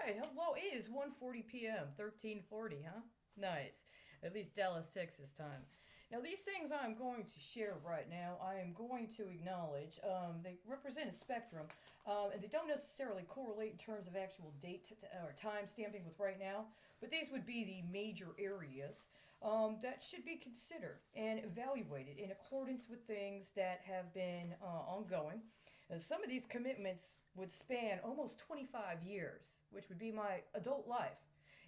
right, hello. It is 1:40 p.m. 13:40, huh? Nice. At least Dallas, Texas time. Now, these things I'm going to share right now, I am going to acknowledge. They represent a spectrum, and they don't necessarily correlate in terms of actual date or time stamping with right now, but these would be the major areas that should be considered and evaluated in accordance with things that have been ongoing. And some of these commitments would span almost 25 years, which would be my adult life.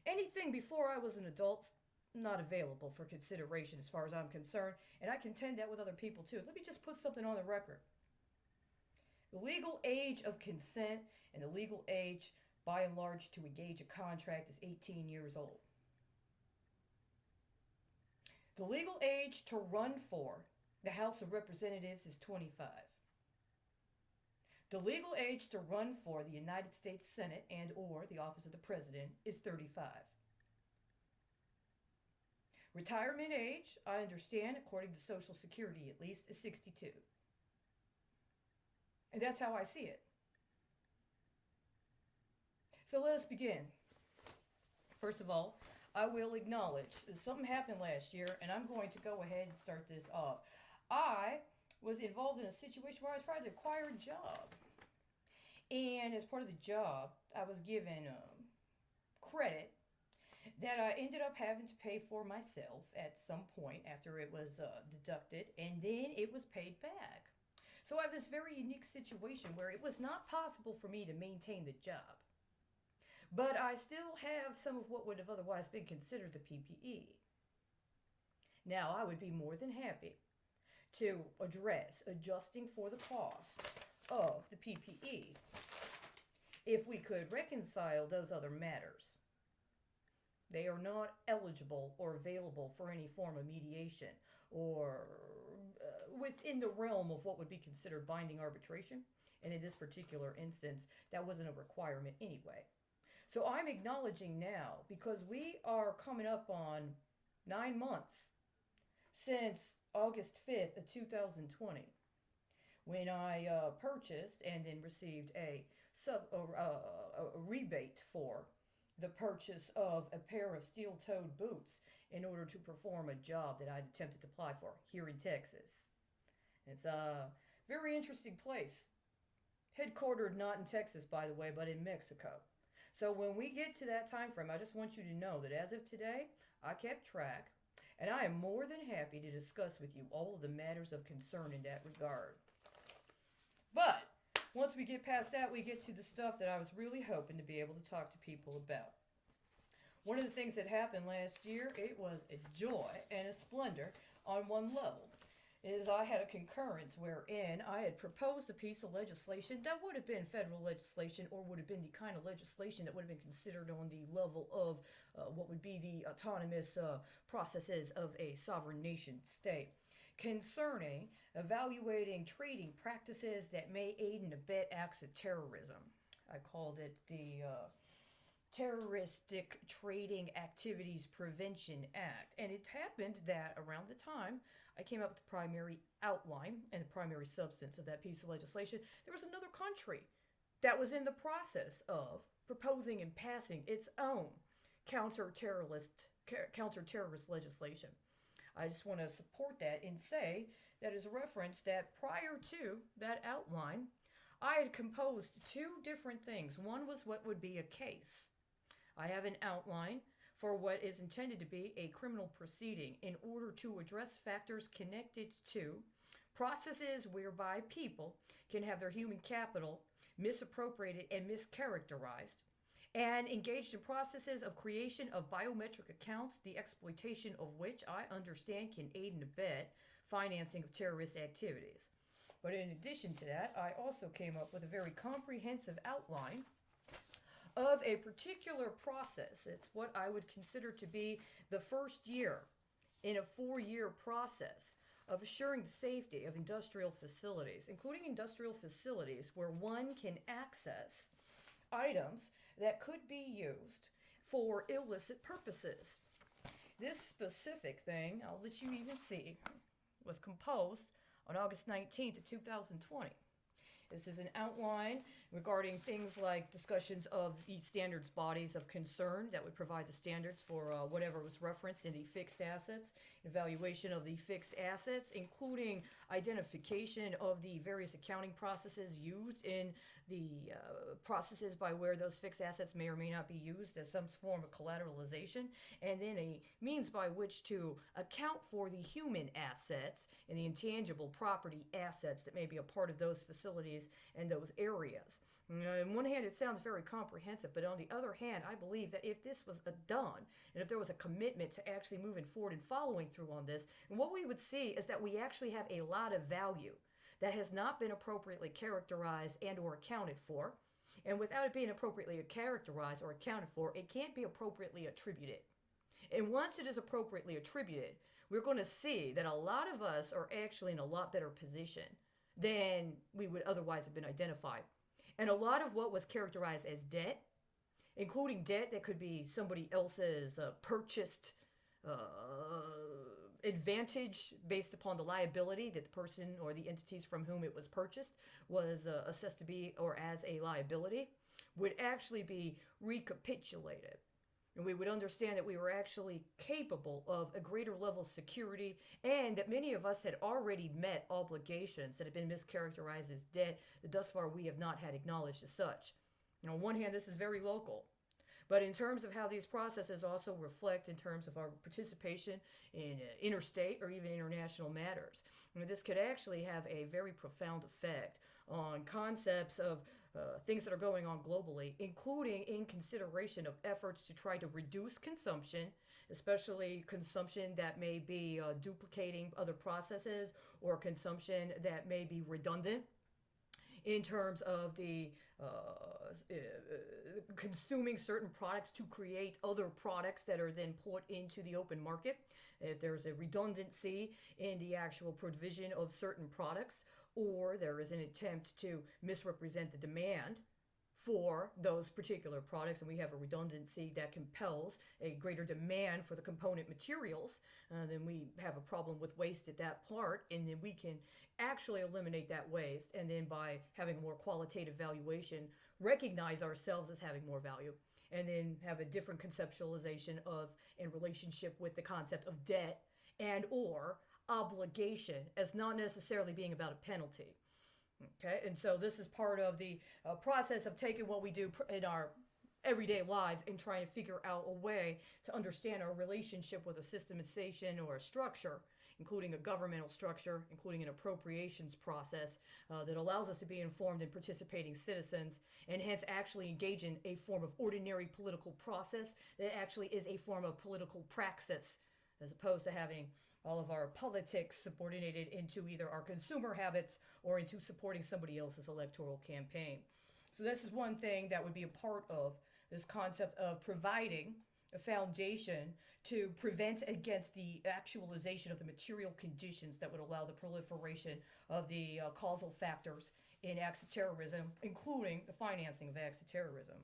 Anything before I was an adult, not available for consideration as far as I'm concerned, and I contend that with other people too. Let me just put something on the record. The legal age of consent and the legal age, by and large, to engage a contract is 18 years old. The legal age to run for the House of Representatives is 25. The legal age to run for the United States Senate and or the office of the president is 35. Retirement age, I understand, according to Social Security at least, is 62. And that's how I see it. So let us begin. First of all, I will acknowledge that something happened last year, and I'm going to go ahead and start this off. I was involved in a situation where I tried to acquire a job. And as part of the job, I was given credit that I ended up having to pay for myself at some point after it was deducted, and then it was paid back. So I have this very unique situation where it was not possible for me to maintain the job. But I still have some of what would have otherwise been considered the PPE. Now, I would be more than happy to address adjusting for the cost of the PPE if we could reconcile those other matters. They are not eligible or available for any form of mediation or within the realm of what would be considered binding arbitration. And in this particular instance, that wasn't a requirement anyway. So I'm acknowledging now, because we are coming up on 9 months since August 5th of 2020, when I purchased and then received a rebate for the purchase of a pair of steel-toed boots in order to perform a job that I'd attempted to apply for here in Texas. It's a very interesting place. Headquartered not in Texas, by the way, but in Mexico. So when we get to that time frame, I just want you to know that as of today, I kept track, and I am more than happy to discuss with you all of the matters of concern in that regard. But once we get past that, we get to the stuff that I was really hoping to be able to talk to people about. One of the things that happened last year, it was a joy and a splendor on one level, is I had a concurrence wherein I had proposed a piece of legislation that would have been federal legislation, or would have been the kind of legislation that would have been considered on the level of what would be the autonomous processes of a sovereign nation state, concerning evaluating trading practices that may aid and abet acts of terrorism. I called it the Terroristic Trading Activities Prevention Act. And it happened that around the time I came up with the primary outline and the primary substance of that piece of legislation, there was another country that was in the process of proposing and passing its own counter-terrorist legislation. I just want to support that and say that as a reference that prior to that outline, I had composed two different things. One was what would be a case. I have an outline for what is intended to be a criminal proceeding in order to address factors connected to processes whereby people can have their human capital misappropriated and mischaracterized, and engaged in processes of creation of biometric accounts, the exploitation of which I understand can aid and abet financing of terrorist activities. But in addition to that, I also came up with a very comprehensive outline of a particular process. It's what I would consider to be the first year in a 4-year process of assuring the safety of industrial facilities, including industrial facilities where one can access items that could be used for illicit purposes. This specific thing, I'll let you even see, was composed on August 19th of 2020. This is an outline regarding things like discussions of the standards bodies of concern that would provide the standards for whatever was referenced in the fixed assets, evaluation of the fixed assets, including identification of the various accounting processes used in the processes by where those fixed assets may or may not be used as some form of collateralization, and then a means by which to account for the human assets and the intangible property assets that may be a part of those facilities and those areas. On one hand, it sounds very comprehensive, but on the other hand, I believe that if this was done, and if there was a commitment to actually moving forward and following through on this, and what we would see is that we actually have a lot of value that has not been appropriately characterized and or accounted for. And without it being appropriately characterized or accounted for, it can't be appropriately attributed. And once it is appropriately attributed, we're going to see that a lot of us are actually in a lot better position than we would otherwise have been identified. And a lot of what was characterized as debt, including debt that could be somebody else's purchased advantage based upon the liability that the person or the entities from whom it was purchased was assessed to be or as a liability, would actually be recapitulated. And we would understand that we were actually capable of a greater level of security, and that many of us had already met obligations that had been mischaracterized as debt that thus far we have not had acknowledged as such. And on one hand, this is very local. But in terms of how these processes also reflect in terms of our participation in interstate or even international matters, this could actually have a very profound effect on concepts of things that are going on globally, including in consideration of efforts to try to reduce consumption, especially consumption that may be duplicating other processes or consumption that may be redundant in terms of the consuming certain products to create other products that are then put into the open market. If there's a redundancy in the actual provision of certain products, or there is an attempt to misrepresent the demand for those particular products, and we have a redundancy that compels a greater demand for the component materials, then we have a problem with waste at that part, and then we can actually eliminate that waste, and then by having a more qualitative valuation, recognize ourselves as having more value, and then have a different conceptualization of in relationship with the concept of debt and or obligation as not necessarily being about a penalty. Okay, and so this is part of the process of taking what we do in our everyday lives and trying to figure out a way to understand our relationship with a systemization or a structure, including a governmental structure, including an appropriations process that allows us to be informed and participating citizens, and hence actually engage in a form of ordinary political process that actually is a form of political praxis, as opposed to having all of our politics subordinated into either our consumer habits or into supporting somebody else's electoral campaign. So this is one thing that would be a part of this concept of providing a foundation to prevent against the actualization of the material conditions that would allow the proliferation of the causal factors in acts of terrorism, including the financing of acts of terrorism.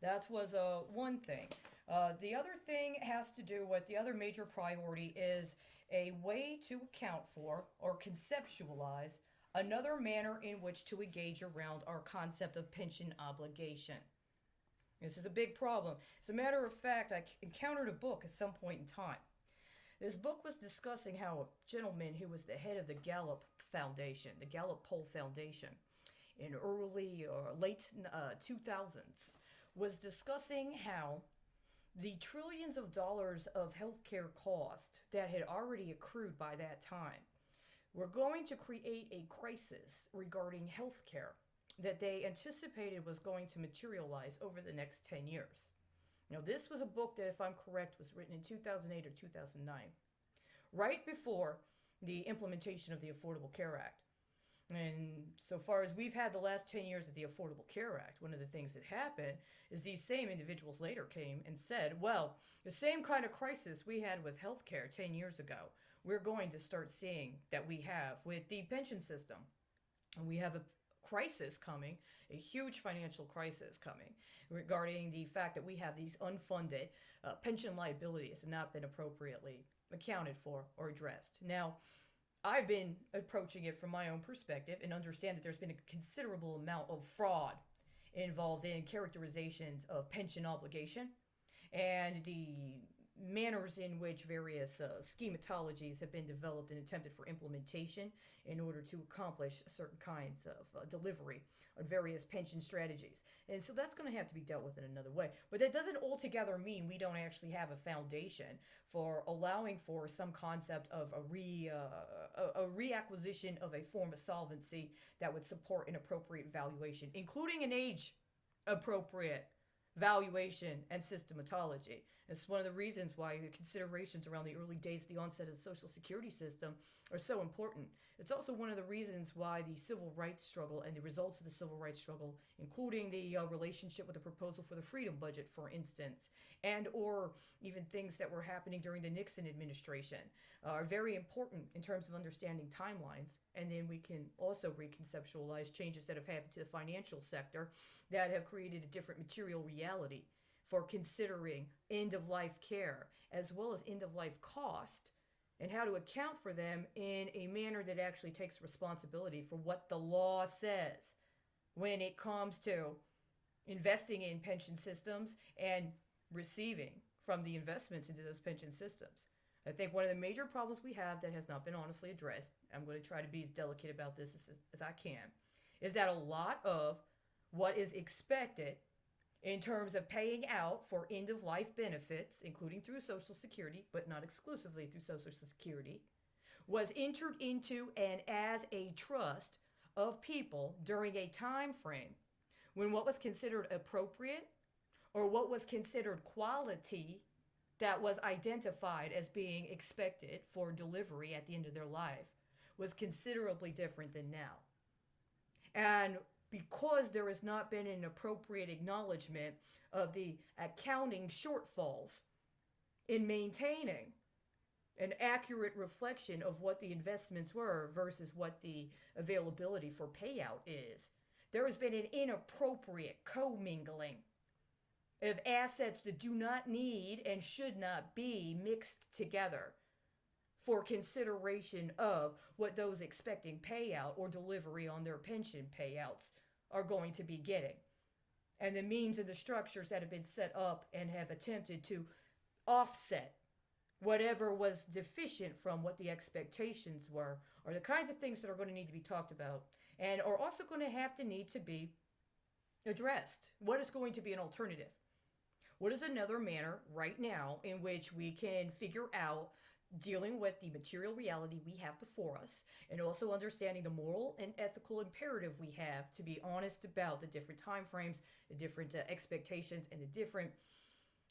That was one thing. The other thing has to do with the other major priority is a way to account for or conceptualize another manner in which to engage around our concept of pension obligation. This is a big problem. As a matter of fact, I encountered a book at some point in time. This book was discussing how a gentleman who was the head of the Gallup Foundation, the Gallup Poll Foundation, in early or late 2000s, was discussing how the trillions of dollars of healthcare cost that had already accrued by that time were going to create a crisis regarding healthcare that they anticipated was going to materialize over the next 10 years. Now, this was a book that, if I'm correct, was written in 2008 or 2009, right before the implementation of the Affordable Care Act. And so far as we've had the last 10 years of the Affordable Care Act, one of the things that happened is these same individuals later came and said, well, the same kind of crisis we had with healthcare 10 years ago, we're going to start seeing that we have with the pension system. And we have a crisis coming, a huge financial crisis coming, regarding the fact that we have these unfunded pension liabilities have not been appropriately accounted for or addressed. Now, I've been approaching it from my own perspective and understand that there's been a considerable amount of fraud involved in characterizations of pension obligation and the manners in which various schematologies have been developed and attempted for implementation in order to accomplish certain kinds of delivery on various pension strategies. And so that's going to have to be dealt with in another way. But that doesn't altogether mean we don't actually have a foundation for allowing for some concept of a reacquisition of a form of solvency that would support an appropriate valuation, including an age appropriate valuation and systematology. It's one of the reasons why the considerations around the early days of the onset of the Social Security system are so important. It's also one of the reasons why the civil rights struggle and the results of the civil rights struggle, including the relationship with the proposal for the freedom budget, for instance, and or even things that were happening during the Nixon administration, are very important in terms of understanding timelines. And then we can also reconceptualize changes that have happened to the financial sector that have created a different material reality for considering end-of-life care as well as end-of-life cost and how to account for them in a manner that actually takes responsibility for what the law says when it comes to investing in pension systems and receiving from the investments into those pension systems. I think one of the major problems we have that has not been honestly addressed, I'm going to try to be as delicate about this as I can, is that a lot of what is expected in terms of paying out for end-of-life benefits, including through Social Security, but not exclusively through Social Security, was entered into and as a trust of people during a time frame when what was considered appropriate or what was considered quality that was identified as being expected for delivery at the end of their life was considerably different than now. And because there has not been an appropriate acknowledgement of the accounting shortfalls in maintaining an accurate reflection of what the investments were versus what the availability for payout is, there has been an inappropriate commingling of assets that do not need and should not be mixed together for consideration of what those expecting payout or delivery on their pension payouts are going to be getting. And the means and the structures that have been set up and have attempted to offset whatever was deficient from what the expectations were are the kinds of things that are going to need to be talked about and are also going to have to need to be addressed. What is going to be an alternative? What is another manner right now in which we can figure out dealing with the material reality we have before us and also understanding the moral and ethical imperative we have to be honest about the different time frames, the different expectations, and the different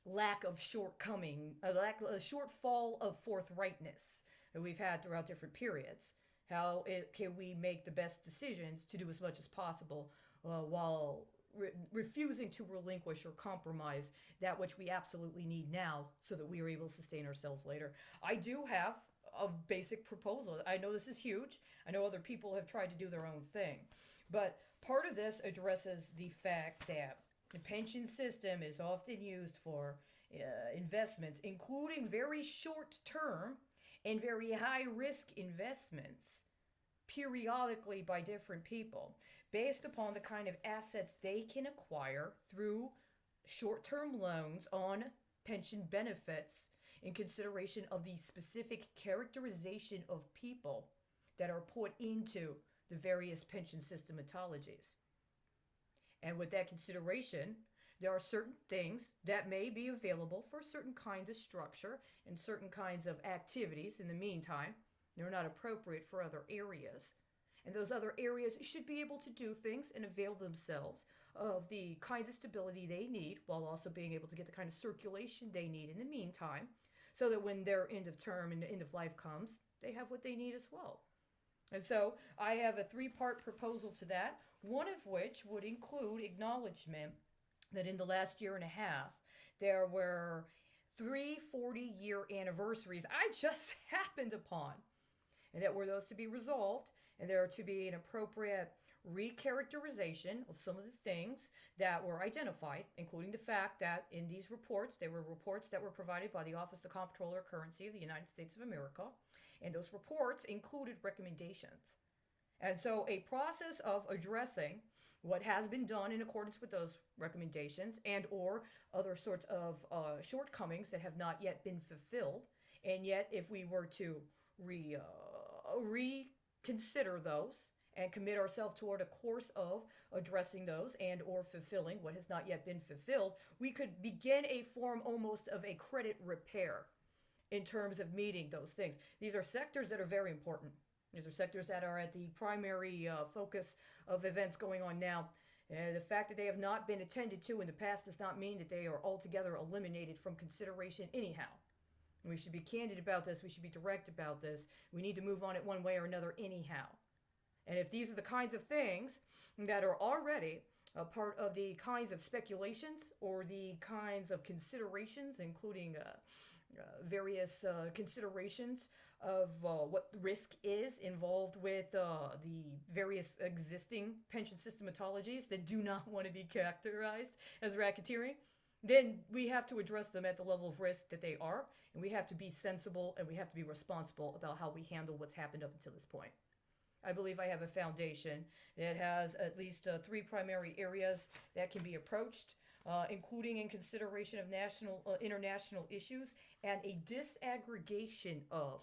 lack of shortcoming, a shortfall of forthrightness that we've had throughout different periods. How can we make the best decisions to do as much as possible while refusing to relinquish or compromise that which we absolutely need now so that we are able to sustain ourselves later. I do have a basic proposal. I know this is huge. I know other people have tried to do their own thing. But part of this addresses the fact that the pension system is often used for investments, including very short-term and very high-risk investments, periodically by different people, based upon the kind of assets they can acquire through short-term loans on pension benefits in consideration of the specific characterization of people that are put into the various pension systematologies. And with that consideration, there are certain things that may be available for a certain kind of structure and certain kinds of activities in the meantime. They're not appropriate for other areas. And those other areas should be able to do things and avail themselves of the kinds of stability they need while also being able to get the kind of circulation they need in the meantime so that when their end of term and end of life comes, they have what they need as well. And so I have a three-part proposal to that, one of which would include acknowledgement that in the last year and a half, there were 3 40-year anniversaries I just happened upon, and that were those to be resolved, and there to be an appropriate recharacterization of some of the things that were identified, including the fact that in these reports, they were reports that were provided by the Office of the Comptroller of Currency of the United States of America, and those reports included recommendations. And so a process of addressing what has been done in accordance with those recommendations and or other sorts of shortcomings that have not yet been fulfilled. And yet, if we were to reconsider those and commit ourselves toward a course of addressing those and or fulfilling what has not yet been fulfilled, we could begin a form almost of a credit repair in terms of meeting those things. These are sectors that are very important. These are sectors that are at the primary focus of events going on now. The fact that they have not been attended to in the past does not mean that they are altogether eliminated from consideration anyhow. We should be candid about this. We should be direct about this. We need to move on it one way or another anyhow. And if these are the kinds of things that are already a part of the kinds of speculations or the kinds of considerations, including various considerations of what risk is involved with the various existing pension systematologies that do not want to be characterized as racketeering, then we have to address them at the level of risk that they are, and we have to be sensible and we have to be responsible about how we handle what's happened up until this point. I believe I have a foundation that has at least 3 primary areas that can be approached, including in consideration of international issues and a disaggregation of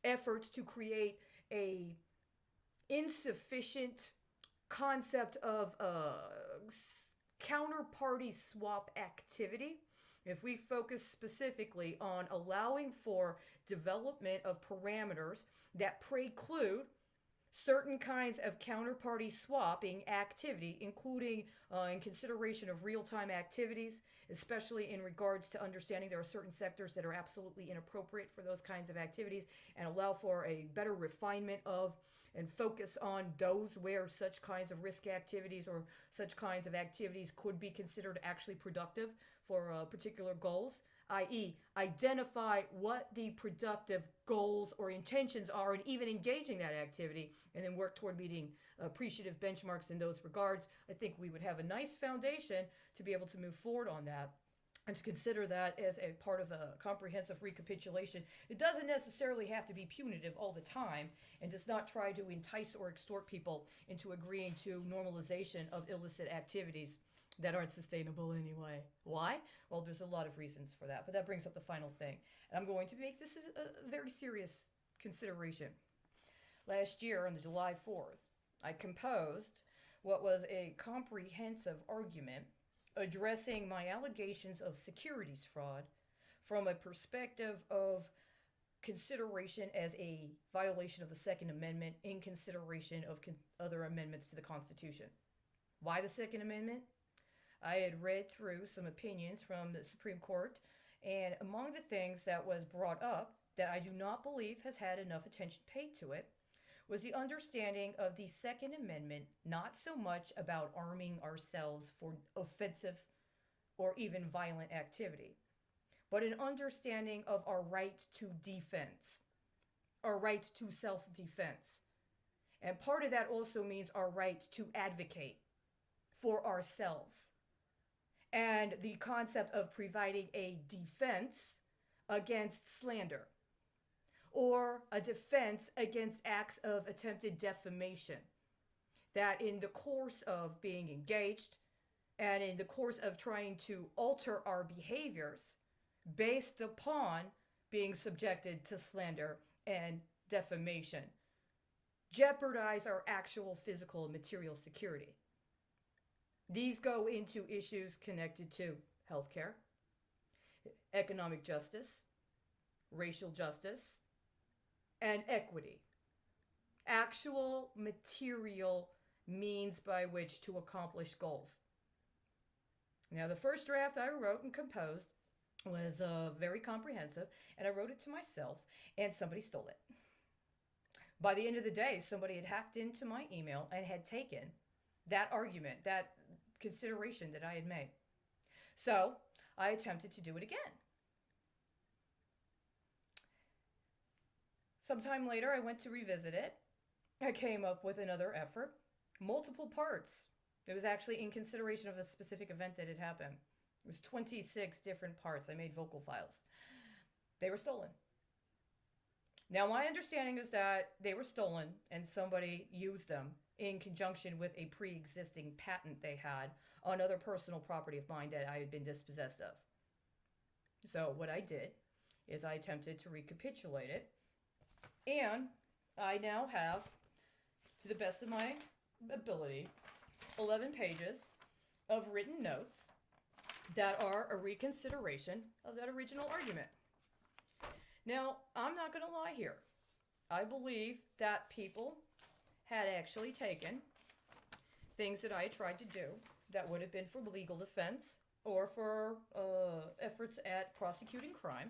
efforts to create a insufficient concept of counterparty swap activity. If we focus specifically on allowing for development of parameters that preclude certain kinds of counterparty swapping activity, including in consideration of real-time activities, especially in regards to understanding there are certain sectors that are absolutely inappropriate for those kinds of activities, and allow for a better refinement of and focus on those where such kinds of risk activities or such kinds of activities could be considered actually productive for particular goals, i.e. identify what the productive goals or intentions are and even engaging that activity, and then work toward meeting appreciative benchmarks in those regards. I think we would have a nice foundation to be able to move forward on that and to consider that as a part of a comprehensive recapitulation. It doesn't necessarily have to be punitive all the time and does not try to entice or extort people into agreeing to normalization of illicit activities that aren't sustainable anyway. Why? Well, there's a lot of reasons for that, but that brings up the final thing. And I'm going to make this a very serious consideration. Last year, on the July 4th, I composed what was a comprehensive argument addressing my allegations of securities fraud from a perspective of consideration as a violation of the Second Amendment in consideration of other amendments to the Constitution. Why the Second Amendment? I had read through some opinions from the Supreme Court, and among the things that was brought up that I do not believe has had enough attention paid to it was the understanding of the Second Amendment not so much about arming ourselves for offensive or even violent activity, but an understanding of our right to defense, our right to self-defense. And part of that also means our right to advocate for ourselves. And the concept of providing a defense against slander, or a defense against acts of attempted defamation, that in the course of being engaged and in the course of trying to alter our behaviors based upon being subjected to slander and defamation, jeopardize our actual physical and material security. These go into issues connected to healthcare, economic justice, racial justice, and equity. Actual material means by which to accomplish goals. Now, the first draft I wrote and composed was very comprehensive, and I wrote it to myself, and somebody stole it. By the end of the day, somebody had hacked into my email and had taken that argument, that consideration that I had made. So I attempted to do it again. Sometime later, I went to revisit it. I came up with another effort, multiple parts. It was actually in consideration of a specific event that had happened. It was 26 different parts. I made vocal files. They were stolen. Now, my understanding is that they were stolen and somebody used them in conjunction with a pre existing patent they had on other personal property of mine that I had been dispossessed of. So, what I did is I attempted to recapitulate it, and I now have, to the best of my ability, 11 pages of written notes that are a reconsideration of that original argument. Now, I'm not going to lie here. I believe that people had actually taken things that I had tried to do that would have been for legal defense or for efforts at prosecuting crime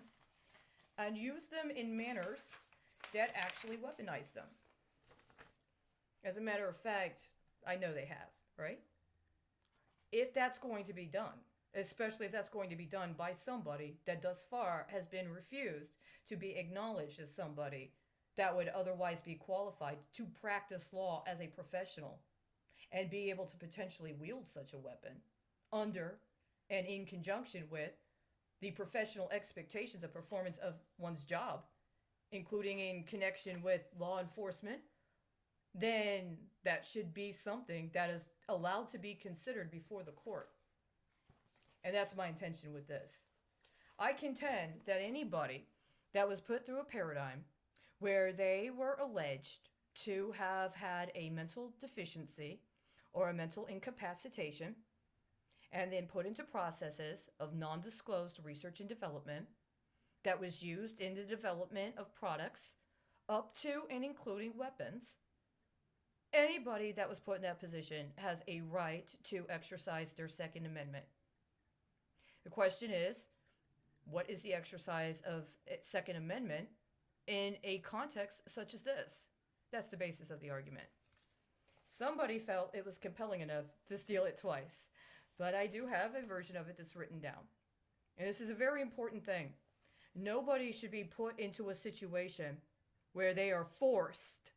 and used them in manners that actually weaponized them. As a matter of fact, I know they have, right? If that's going to be done, especially if that's going to be done by somebody that thus far has been refused to be acknowledged as somebody that would otherwise be qualified to practice law as a professional and be able to potentially wield such a weapon under and in conjunction with the professional expectations of performance of one's job, including in connection with law enforcement, then that should be something that is allowed to be considered before the court. And that's my intention with this. I contend that anybody that was put through a paradigm where they were alleged to have had a mental deficiency or a mental incapacitation and then put into processes of non-disclosed research and development that was used in the development of products up to and including weapons, anybody that was put in that position has a right to exercise their Second Amendment. The question is, what is the exercise of Second Amendment in a context such as this? That's the basis of the argument. Somebody felt it was compelling enough to steal it twice, but I do have a version of it that's written down. And this is a very important thing. Nobody should be put into a situation where they are forced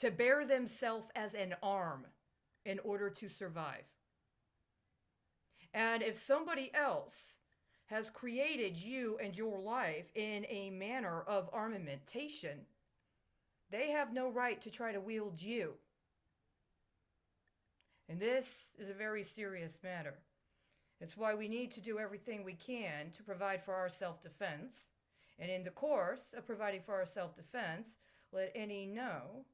to bear themselves as an arm in order to survive. And if somebody else has created you and your life in a manner of armamentation, they have no right to try to wield you. And this is a very serious matter. It's why we need to do everything we can to provide for our self-defense. And in the course of providing for our self-defense, let any know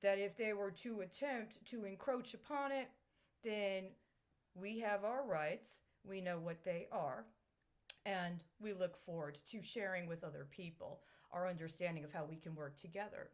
that if they were to attempt to encroach upon it, then we have our rights, we know what they are, and we look forward to sharing with other people our understanding of how we can work together